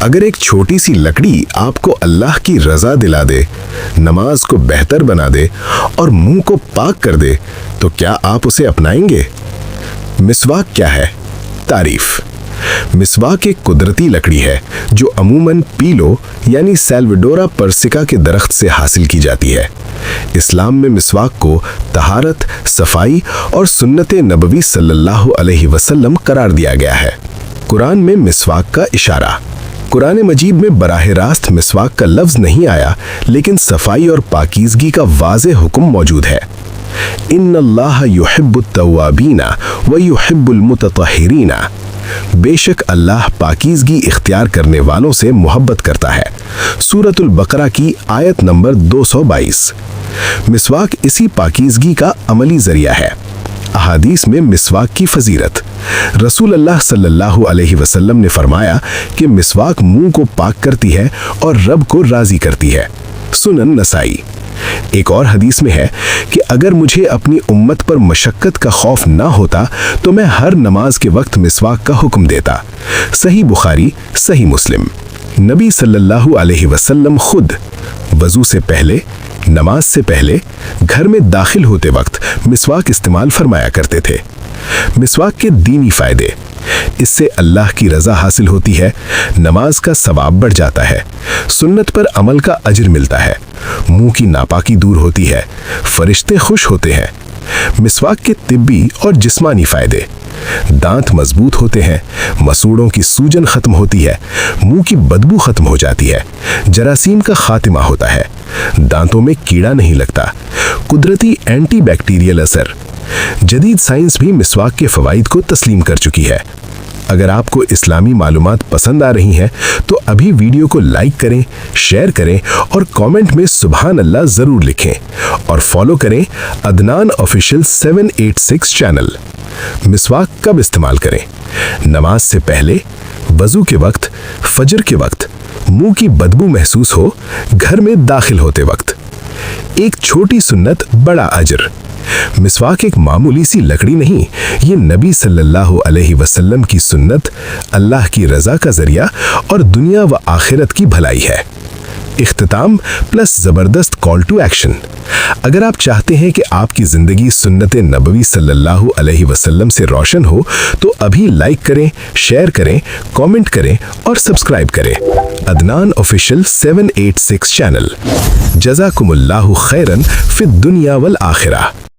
اگر ایک چھوٹی سی لکڑی آپ کو اللہ کی رضا دلا دے، نماز کو بہتر بنا دے اور منہ کو پاک کر دے تو کیا آپ اسے اپنائیں گے؟ مسواک کیا ہے؟ تعریف۔ مسواک ایک قدرتی لکڑی ہے جو عموماً پیلو یعنی سیلوڈورا پرسیکا کے درخت سے حاصل کی جاتی ہے۔ اسلام میں مسواک کو طہارت، صفائی اور سنت نبوی صلی اللہ علیہ وسلم قرار دیا گیا ہے۔ قرآن میں مسواک کا اشارہ۔ قرآن مجید میں براہ راست مسواک کا لفظ نہیں آیا، لیکن صفائی اور پاکیزگی کا واضح حکم موجود ہے۔ ان اللہ یحب التوابین ویحب المتطہرین۔ بے شک اللہ پاکیزگی اختیار کرنے والوں سے محبت کرتا ہے۔ سورۃ البقرہ کی آیت نمبر 222۔ مسواک اسی پاکیزگی کا عملی ذریعہ ہے۔ احادیث میں مسواک کی فضیلت۔ رسول اللہ صلی اللہ علیہ وسلم نے فرمایا کہ مسواک منہ کو پاک کرتی ہے اور رب کو راضی کرتی ہے۔ سنن نسائی۔ ایک اور حدیث میں ہے کہ اگر مجھے اپنی امت پر مشقت کا خوف نہ ہوتا تو میں ہر نماز کے وقت مسواک کا حکم دیتا۔ صحیح بخاری، صحیح مسلم۔ نبی صلی اللہ علیہ وسلم خود وضو سے پہلے، نماز سے پہلے، گھر میں داخل ہوتے وقت مسواک استعمال فرمایا کرتے تھے۔ مسواک کے دینی فائدے۔ اس سے اللہ کی رضا حاصل ہوتی ہے، نماز کا ثواب بڑھ جاتا ہے، سنت پر عمل کا اجر ملتا ہے، منہ کی ناپاکی دور ہوتی ہے، فرشتے خوش ہوتے ہیں۔ مسواک کے طبی اور جسمانی فائدے۔ دانت مضبوط ہوتے ہیں، مسوڑوں کی سوجن ختم ہوتی ہے، منہ کی بدبو ختم ہو جاتی ہے، جراثیم کا خاتمہ ہوتا ہے، دانتوں میں کیڑا نہیں لگتا، قدرتی اینٹی بیکٹیریل اثر۔ جدید سائنس بھی مسواک کے فوائد کو تسلیم کر چکی ہے۔ اگر آپ کو اسلامی معلومات پسند آ رہی ہیں تو ابھی ویڈیو کو لائک کریں، شیئر کریں اور کامنٹ میں سبحان اللہ ضرور لکھیں، اور فالو کریں عدنان آفیشیل 786 چینل۔ مسواک کب استعمال کریں؟ نماز سے پہلے، وضو کے وقت، فجر کے وقت، منہ کی بدبو محسوس ہو، گھر میں داخل ہوتے وقت۔ ایک چھوٹی سنت، بڑا اجر۔ مسواک ایک معمولی سی لکڑی نہیں، یہ نبی صلی اللہ علیہ وسلم کی سنت، اللہ کی رضا کا ذریعہ اور دنیا و آخرت کی بھلائی ہے۔ اختتام پلس زبردست کال ٹو ایکشن۔ اگر آپ چاہتے ہیں کہ آپ کی زندگی سنت نبوی صلی اللہ علیہ وسلم سے روشن ہو تو ابھی لائک کریں، شیئر کریں، کامنٹ کریں اور سبسکرائب کریں۔ Adnan official 786 channel. جزاکم اللہ خیرن فی الدنیا والآخرہ۔